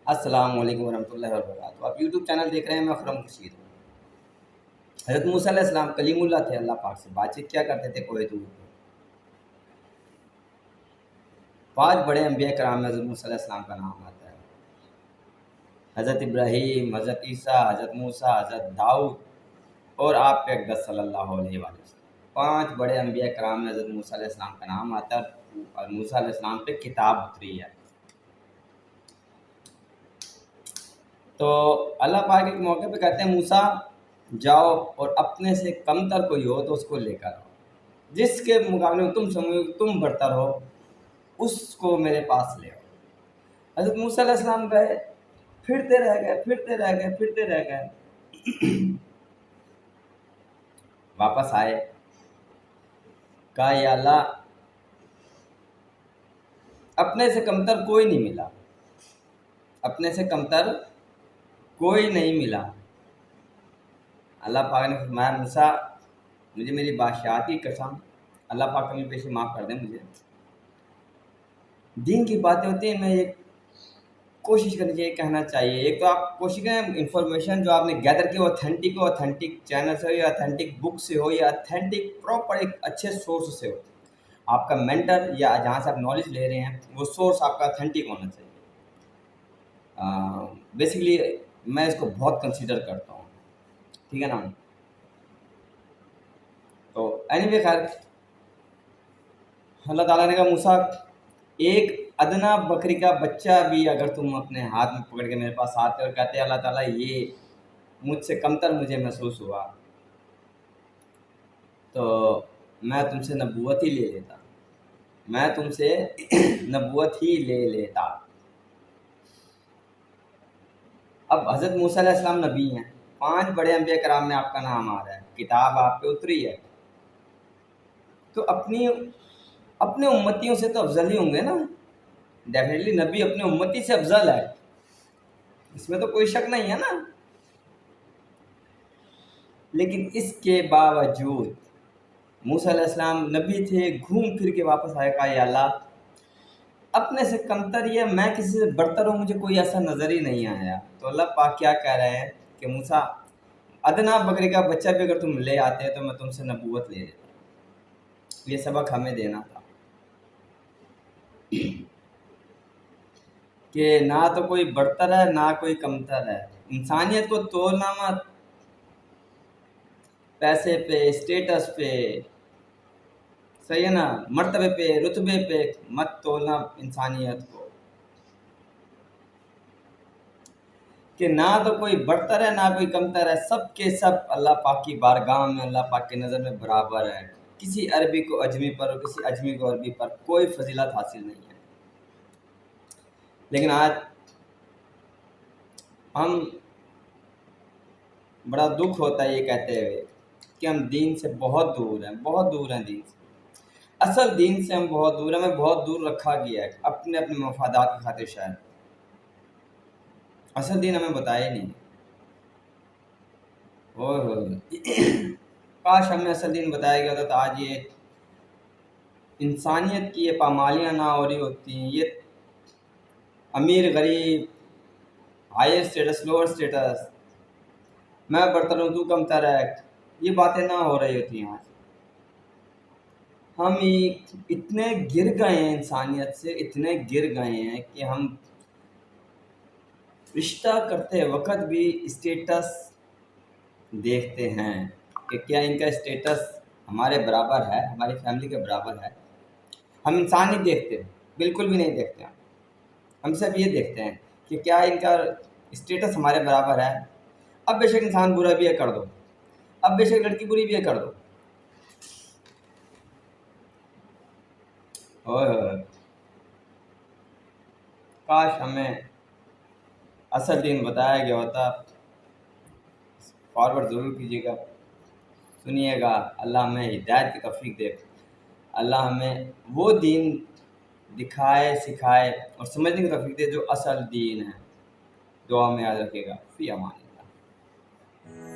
السلام علیکم ورحمۃ اللہ وبرکاتہ۔ آپ یوٹیوب چینل دیکھ رہے ہیں، میں اکرم خورشید ہوں۔ حضرت موسیٰ علیہ السلام کلیم اللہ تھے، اللہ پاک سے بات چیت کیا کرتے تھے کوہ طور پہ۔ 5 بڑے انبیاء کرام میں حضرت موسیٰ علیہ السلام کا نام آتا ہے۔ حضرت ابراہیم، حضرت عیسیٰ، حضرت موسیٰ، حضرت داؤد اور آپ پہ اقدس صلی اللہ علیہ وآلہ وسلم، 5 بڑے انبیاء کرام میں حضرت موسیٰ علیہ السلام کا نام آتا ہے، اور موسیٰ علیہ السلام پہ کتاب اتری ہے۔ تو اللہ پاک ایک موقع پہ کہتے ہیں موسیٰ جاؤ اور اپنے سے کمتر کوئی ہو تو اس کو لے کر آؤ، جس کے مقابلے میں تم سمجھو تم برتر ہو اس کو میرے پاس لے آؤ۔ حضرت موسیٰ علیہ السلام گئے، پھرتے رہ گئے واپس آئے، کہا یا اللہ اپنے سے کمتر کوئی نہیں ملا، اپنے سے کمتر کوئی نہیں ملا۔ اللہ پاک نے فرمایا موسیٰ مجھے میری بادشاہت کی قسم، اللہ پاک کمی پیشی معاف کر دیں مجھے، دین کی باتیں ہوتی ہیں، میں یہ کوشش کرنی چاہیے، کہنا چاہیے۔ ایک تو آپ کوشش کریں انفارمیشن جو آپ نے گیدر کی وہ اتھینٹک ہو، اتھینٹک چینل سے ہو یا اتھینٹک بک سے ہو یا اتھینٹک پراپر ایک اچھے سورس سے ہو۔ آپ کا مینٹر یا جہاں سے آپ نالج لے رہے ہیں وہ سورس آپ کا اتھینٹک ہونا چاہیے۔ بیسیکلی میں اس کو بہت کنسیڈر کرتا ہوں، ٹھیک ہے نا۔ تو اینی وے خیر، اللہ تعالیٰ نے کہا موسیٰ ایک ادنا بکری کا بچہ بھی اگر تم اپنے ہاتھ میں پکڑ کے میرے پاس آتے اور کہتے اللہ تعالیٰ یہ مجھ سے کمتر مجھے محسوس ہوا تو میں تم سے نبوت ہی لے لیتا، میں تم سے نبوت ہی لے لیتا۔ اب حضرت موسیٰ علیہ السلام نبی ہیں، 5 بڑے انبیاء کرام میں آپ کا نام آ رہا ہے، کتاب آپ پہ اتری ہے، تو اپنے امتیوں سے تو افضل ہی ہوں گے نا۔ ڈیفینیٹلی نبی اپنے امتی سے افضل ہے، اس میں تو کوئی شک نہیں ہے نا۔ لیکن اس کے باوجود موسیٰ علیہ السلام نبی تھے، گھوم پھر کے واپس آئے، کہا یا اللہ اپنے سے کمتر یہ میں کسی سے برتر ہوں مجھے کوئی ایسا نظر ہی نہیں آیا۔ تو اللہ پاک کیا کہہ رہے ہیں کہ موسیٰ ادنا بکری کا بچہ بھی اگر تم لے آتے تو میں تم سے نبوت لے لیتا۔ یہ سبق ہمیں دینا تھا کہ نہ تو کوئی برتر ہے نہ کوئی کمتر ہے، انسانیت کو تولنا مت پیسے پہ، اسٹیٹس پہ، صحیح ہے نا، مرتبے پہ، رتبے پہ مت تولنا انسانیت کو، کہ نہ تو کوئی برتر ہے نہ کوئی کمتر ہے، سب کے سب اللہ پاک کی بارگاہ میں اللہ پاک کی نظر میں برابر ہے۔ کسی عربی کو اجمی پر اور کسی اجمی کو عربی پر کوئی فضیلت حاصل نہیں ہے۔ لیکن آج ہم بڑا دکھ ہوتا ہے یہ کہتے ہوئے کہ ہم دین سے بہت دور ہیں، بہت دور ہیں دین سے، اصل دین سے ہم بہت دور ہیں، ہمیں بہت دور رکھا گیا ہے اپنے مفادات کی خاطر، شاید اصل دین ہمیں بتایا ہی نہیں۔ کاش ہمیں اصل دین بتایا گیا ہوتا تو آج یہ انسانیت کی یہ پامالیاں نہ ہو رہی ہوتی ہیں، یہ امیر غریب، ہائر اسٹیٹس لوور اسٹیٹس، میں برتر ہوں تو کمتر ہے، یہ باتیں نہ ہو رہی ہوتی ہیں۔ آج ہم اتنے گر گئے ہیں انسانیت سے، اتنے گر گئے ہیں کہ ہم رشتہ کرتے وقت بھی اسٹیٹس دیکھتے ہیں کہ کیا ان کا اسٹیٹس ہمارے برابر ہے، ہماری فیملی کے برابر ہے۔ ہم انسان نہیں دیکھتے، بالکل بھی نہیں دیکھتے، ہم صرف یہ دیکھتے ہیں کہ کیا ان کا اسٹیٹس ہمارے برابر ہے۔ اب بے شک انسان برا بھی ہے کر دو، اب بے شک لڑکی بری بھی ہے کر دو، اور کاش ہمیں اصل دین بتایا گیا ہوتا۔ فارورڈ ضرور کیجیے گا، سنیے گا، اللہ ہمیں ہدایت کی توفیق دے، اللہ ہمیں وہ دین دکھائے، سکھائے اور سمجھنے کی توفیق دے جو اصل دین ہے۔ دعا میں یاد رکھے گا، فی امان اللہ۔